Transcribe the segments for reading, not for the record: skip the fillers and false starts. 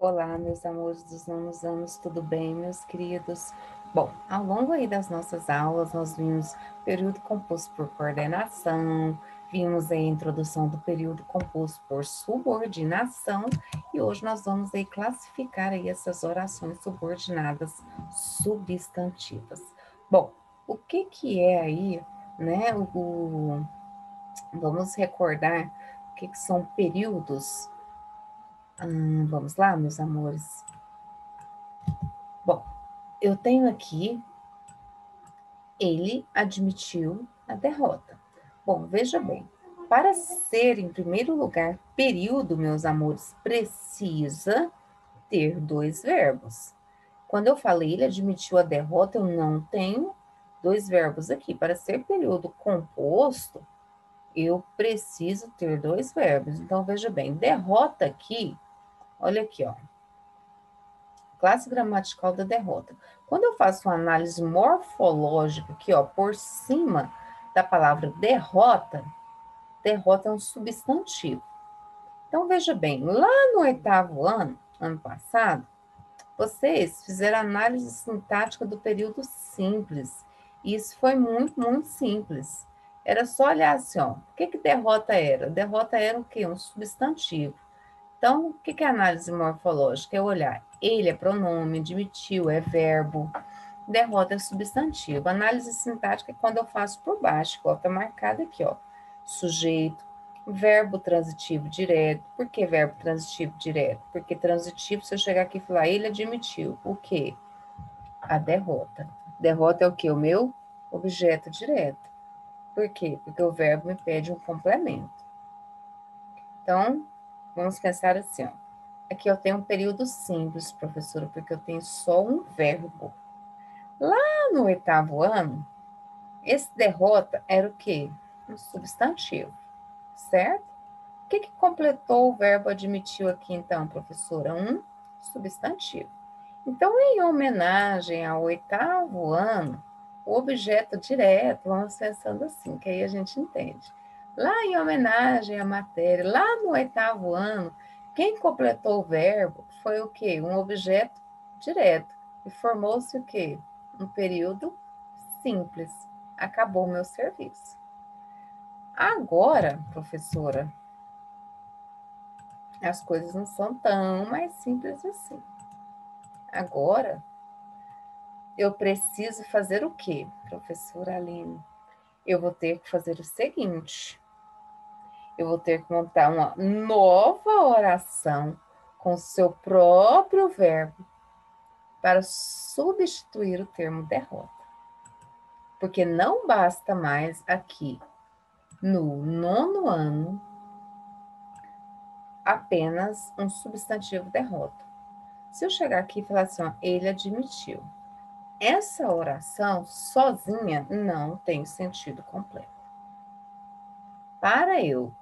Olá, meus amores dos nonos anos, tudo bem, meus queridos? Bom, ao longo aí das nossas aulas, nós vimos período composto por coordenação, vimos aí a introdução do período composto por subordinação, e hoje nós vamos aí classificar aí essas orações subordinadas substantivas. Bom, o que que é aí, né, vamos recordar o que que são períodos. Vamos lá, meus amores? Bom, eu tenho aqui, ele admitiu a derrota. Bom, veja bem, para ser, em primeiro lugar, período, meus amores, precisa ter dois verbos. Quando eu falei ele admitiu a derrota, eu não tenho dois verbos aqui. Para ser período composto, eu preciso ter dois verbos. Então, veja bem, derrota aqui, olha aqui, ó. Classe gramatical da derrota. Quando eu faço uma análise morfológica aqui, ó, por cima da palavra derrota, derrota é um substantivo. Então, veja bem, lá no oitavo ano, ano passado, vocês fizeram análise sintática do período simples. E isso foi muito simples. Era só olhar assim, ó, o que derrota era? Derrota era o quê? Um substantivo. Então, o que é análise morfológica? É olhar, ele é pronome, admitiu, é verbo, derrota é substantivo. Análise sintática é quando eu faço por baixo, igual tá marcado aqui, ó. Sujeito, verbo transitivo direto. Por que verbo transitivo direto? Porque transitivo, se eu chegar aqui e falar, ele admitiu, o quê? A derrota. Derrota é o quê? O meu objeto direto. Por quê? Porque o verbo me pede um complemento. Então, vamos pensar assim, ó. Aqui eu tenho um período simples, professora, porque eu tenho só um verbo. Lá no oitavo ano, esse derrota era o quê? Um substantivo, certo? O que completou o verbo admitiu aqui, então, professora? Um substantivo. Então, em homenagem ao oitavo ano, o objeto direto, vamos pensando assim, que aí a gente entende. Lá em homenagem à matéria, lá no oitavo ano, quem completou o verbo foi o quê? Um objeto direto. E formou-se o quê? Um período simples. Acabou o meu serviço. Agora, professora, as coisas não são tão mais simples assim. Agora, eu preciso fazer o quê, professora Aline? Eu vou ter que fazer o seguinte: eu vou ter que montar uma nova oração com seu próprio verbo para substituir o termo derrota. Porque não basta mais aqui no nono ano apenas um substantivo derrota. Se eu chegar aqui e falar assim, ó, ele admitiu. Essa oração sozinha não tem sentido completo. Para eu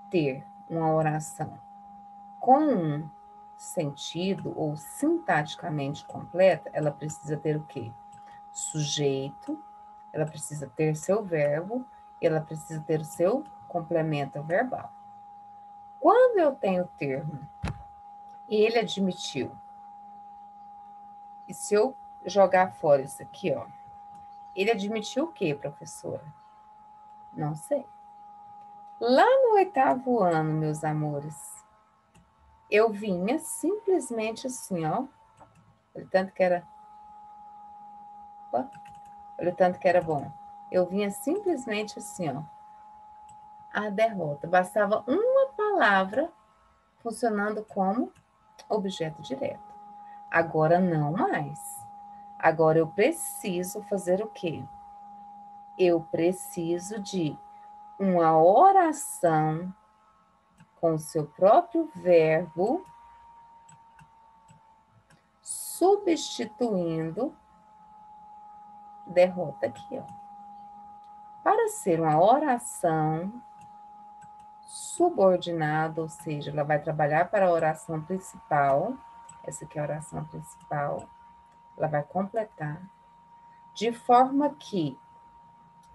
ter uma oração com um sentido ou sintaticamente completa, ela precisa ter o quê? Sujeito, ela precisa ter seu verbo, ela precisa ter o seu complemento verbal. Quando eu tenho o termo e ele admitiu, e se eu jogar fora isso aqui, ó, ele admitiu o quê, professora? Não sei. Lá no oitavo ano, meus amores, eu vinha simplesmente assim, ó. Olha o tanto que era. Ó, olha o tanto que era bom. Eu vinha simplesmente assim, ó. A derrota. Bastava uma palavra funcionando como objeto direto. Agora não mais. Agora eu preciso fazer o quê? Eu preciso de uma oração com o seu próprio verbo substituindo derrota aqui, ó. Para ser uma oração subordinada, ou seja, ela vai trabalhar para a oração principal, essa aqui é a oração principal, ela vai completar, de forma que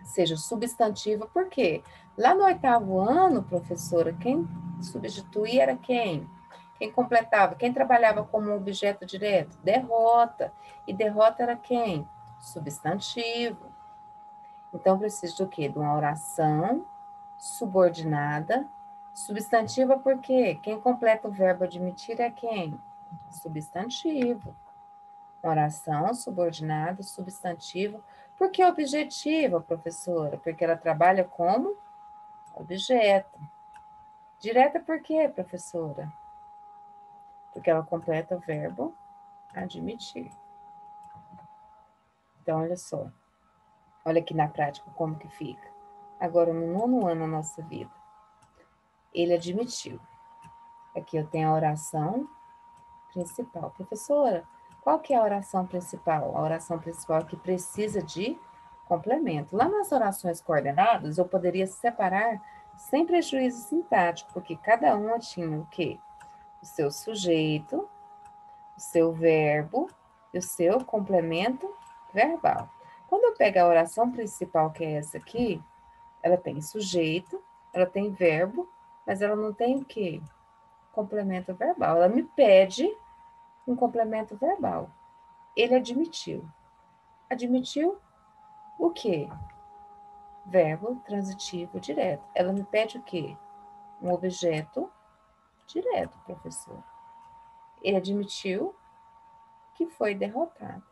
seja substantiva, porque lá no oitavo ano, professora, quem substituía era quem? Quem completava? Quem trabalhava como objeto direto? Derrota. E derrota era quem? Substantivo. Então, eu preciso do quê? De uma oração subordinada. Substantiva por quê? Quem completa o verbo admitir é quem? Substantivo. Oração subordinada, substantivo. Por que objetiva, professora? Porque ela trabalha como objeto. Direta por quê, professora? Porque ela completa o verbo admitir. Então, olha só. Olha aqui na prática como que fica. Agora, no 9º ano da nossa vida. Ele admitiu. Aqui eu tenho a oração principal. Professora, qual que é a oração principal? A oração principal é que precisa de complemento. Lá nas orações coordenadas, eu poderia separar sem prejuízo sintático, porque cada uma tinha o quê? O seu sujeito, o seu verbo e o seu complemento verbal. Quando eu pego a oração principal, que é essa aqui, ela tem sujeito, ela tem verbo, mas ela não tem o quê? Complemento verbal. Ela me pede um complemento verbal. Ele admitiu. Admitiu o quê? Verbo transitivo direto. Ela me pede o quê? Um objeto direto, professor. Ele admitiu que foi derrotado.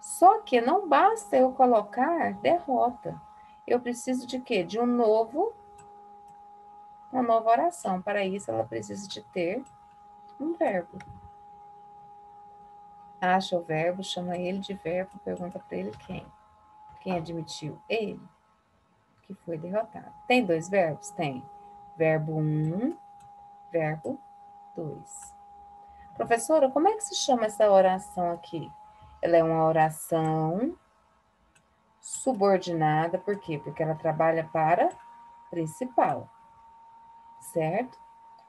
Só que não basta eu colocar derrota. Eu preciso de quê? De uma nova oração. Para isso, ela precisa de ter um verbo. Acha o verbo, chama ele de verbo, pergunta para ele quem. Quem admitiu? Ele, que foi derrotado. Tem 2 verbos? Tem. Verbo 1, verbo 2. Professora, como é que se chama essa oração aqui? Ela é uma oração subordinada, por quê? Porque ela trabalha para principal, certo?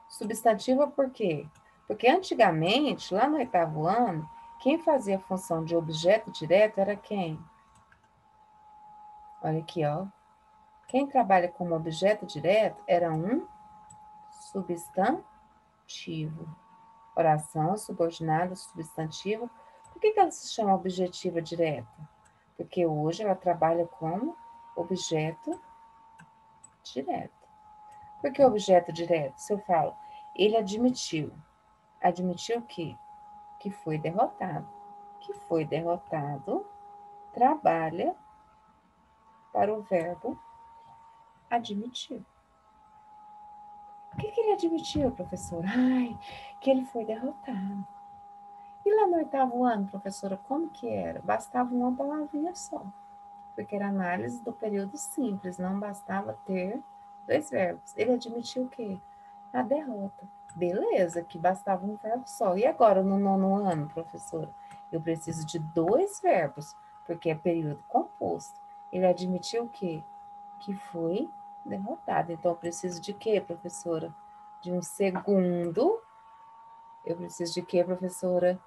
Substantiva por quê? Porque antigamente, lá no 8º ano, quem fazia a função de objeto direto era quem? Olha aqui, ó. Quem trabalha como objeto direto era um substantivo. Oração subordinada, substantivo. Por que ela se chama objetiva direta? Porque hoje ela trabalha como objeto direto. Por que objeto direto? Se eu falo, ele admitiu. Admitiu que foi derrotado. Que foi derrotado trabalha para o verbo admitir. O que ele admitiu, professora? Ai, que ele foi derrotado. E lá no 8º ano, professora, como que era? Bastava uma palavrinha só, porque era análise do período simples, não bastava ter 2 verbos. Ele admitiu o quê? A derrota. Beleza, que bastava um verbo só. E agora, no 9º ano, professora? Eu preciso de 2 verbos, porque é período composto. Ele admitiu o quê? Que foi derrotado. Então, eu preciso de quê, professora? De um segundo. Eu preciso de quê, professora?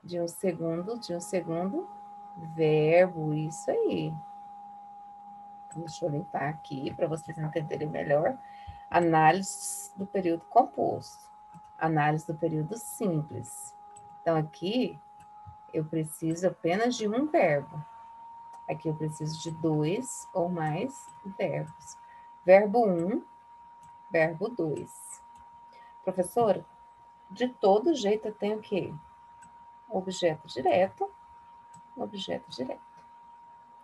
De um segundo verbo, isso aí. Deixa eu limpar aqui para vocês entenderem melhor. Análise do período composto. Análise do período simples. Então, aqui eu preciso apenas de um verbo. Aqui eu preciso de 2 ou mais verbos. Verbo 1, verbo 2. Professora, de todo jeito eu tenho o quê? Objeto direto, objeto direto.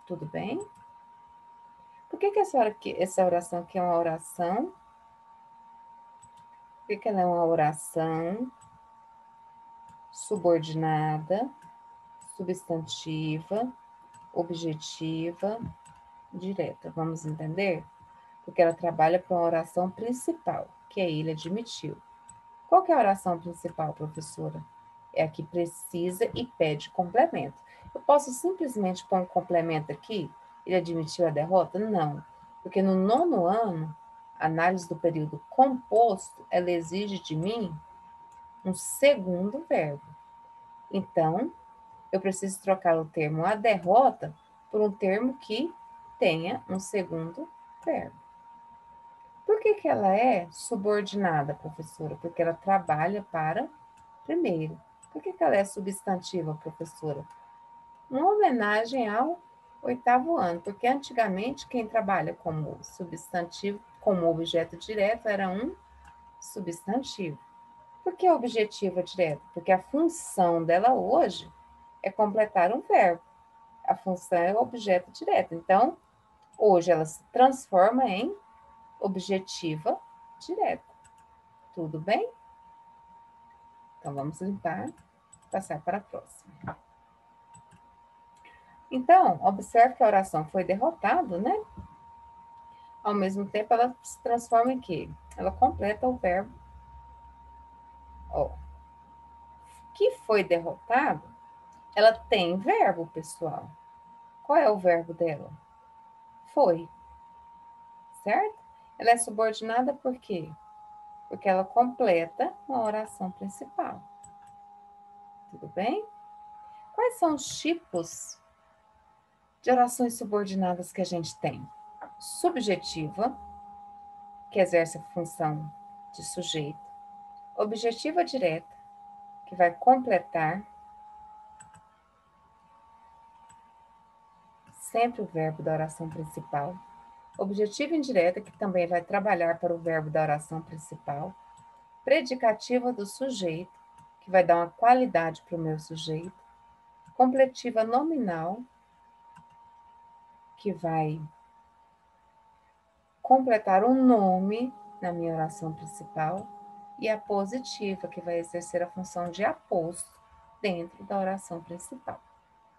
Tudo bem? Por que essa oração aqui é uma oração? Por que ela é uma oração subordinada, substantiva, objetiva, direta? Vamos entender? Porque ela trabalha para uma oração principal, que é ele admitiu. Qual que é a oração principal, professora? É a que precisa e pede complemento. Eu posso simplesmente pôr um complemento aqui? Ele admitiu a derrota? Não. Porque no 9º ano, a análise do período composto, ela exige de mim um segundo verbo. Então, eu preciso trocar o termo a derrota por um termo que tenha um segundo verbo. Por que ela é subordinada, professora? Porque ela trabalha para primeiro. Por que ela é substantiva, professora? Uma homenagem ao oitavo ano, porque antigamente quem trabalha como substantivo, como objeto direto, era um substantivo. Por que objetiva direto? Porque a função dela hoje é completar um verbo. A função é o objeto direto. Então, hoje ela se transforma em objetiva direta. Tudo bem? Então, vamos limpar, passar para a próxima. Então, observe que a oração foi derrotada, né? Ao mesmo tempo, ela se transforma em quê? Ela completa o verbo. Ó, que foi derrotado, ela tem verbo, pessoal. Qual é o verbo dela? Foi, certo? Ela é subordinada por quê? Porque ela completa uma oração principal. Tudo bem? Quais são os tipos de orações subordinadas que a gente tem? Subjetiva, que exerce a função de sujeito. Objetiva direta, que vai completar sempre o verbo da oração principal. Objetiva indireta, que também vai trabalhar para o verbo da oração principal. Predicativa do sujeito, que vai dar uma qualidade para o meu sujeito. Completiva nominal, que vai completar um nome na minha oração principal. E a positiva, que vai exercer a função de aposto dentro da oração principal,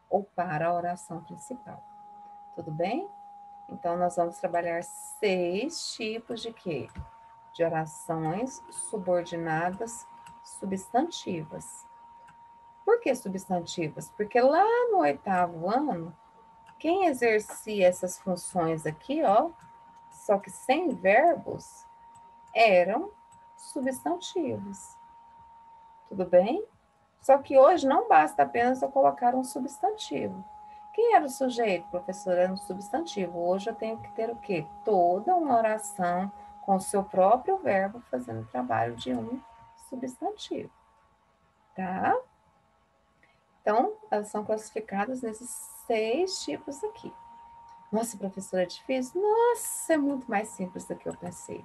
ou para a oração principal. Tudo bem? Então, nós vamos trabalhar 6 tipos de quê? De orações subordinadas substantivas. Por que substantivas? Porque lá no oitavo ano, quem exercia essas funções aqui, ó, só que sem verbos, eram substantivos. Tudo bem? Só que hoje não basta apenas eu colocar um substantivo. Quem era o sujeito, professor? Era um substantivo. Hoje eu tenho que ter o quê? Toda uma oração com o seu próprio verbo fazendo o trabalho de um substantivo. Tá? Então, elas são classificadas nesses 6 tipos aqui. Nossa, professora, é difícil? Nossa, é muito mais simples do que eu pensei.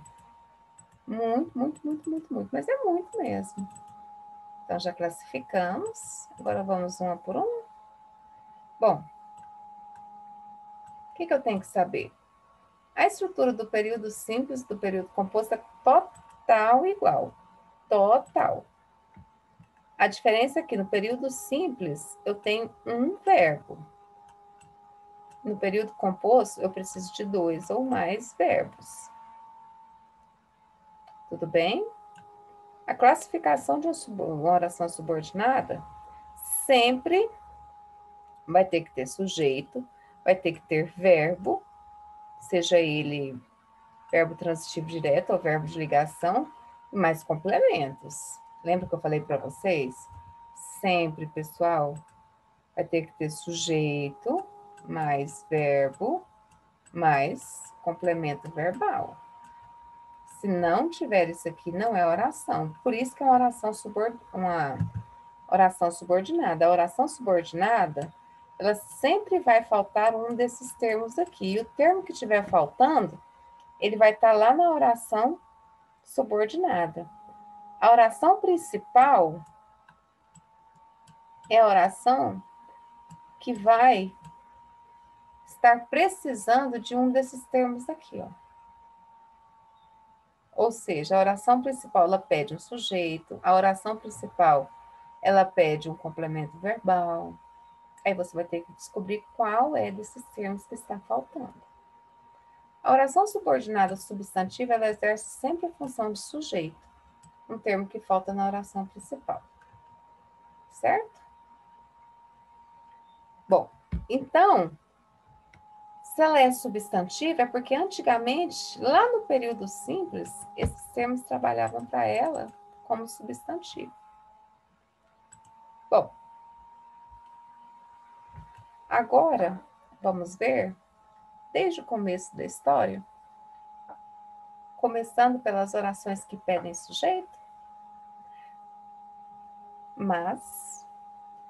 Muito, muito, muito, muito, muito. Mas é muito mesmo. Então, já classificamos. Agora vamos uma por uma. Bom, o que eu tenho que saber? A estrutura do período simples do período composto é total igual. Total. A diferença é que no período simples eu tenho um verbo. No período composto eu preciso de 2 ou mais verbos. Tudo bem? A classificação de uma oração subordinada sempre vai ter que ter sujeito, vai ter que ter verbo, seja ele verbo transitivo direto ou verbo de ligação, e mais complementos. Lembra que eu falei para vocês? Sempre, pessoal, vai ter que ter sujeito, mais verbo, mais complemento verbal. Se não tiver isso aqui, não é oração. Por isso que é uma oração subordinada. A oração subordinada, ela sempre vai faltar um desses termos aqui. E o termo que estiver faltando, ele vai estar lá na oração subordinada. A oração principal é a oração que vai estar precisando de um desses termos aqui, ó. Ou seja, a oração principal, ela pede um sujeito, a oração principal, ela pede um complemento verbal. Aí você vai ter que descobrir qual é desses termos que está faltando. A oração subordinada substantiva, ela exerce sempre a função de sujeito, um termo que falta na oração principal. Certo? Bom, então, se ela é substantiva, é porque antigamente, lá no período simples, esses termos trabalhavam para ela como substantivo. Bom, agora vamos ver, desde o começo da história, começando pelas orações que pedem sujeito, mas,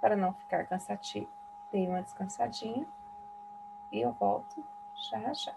para não ficar cansativo, dei uma descansadinha e eu volto já já.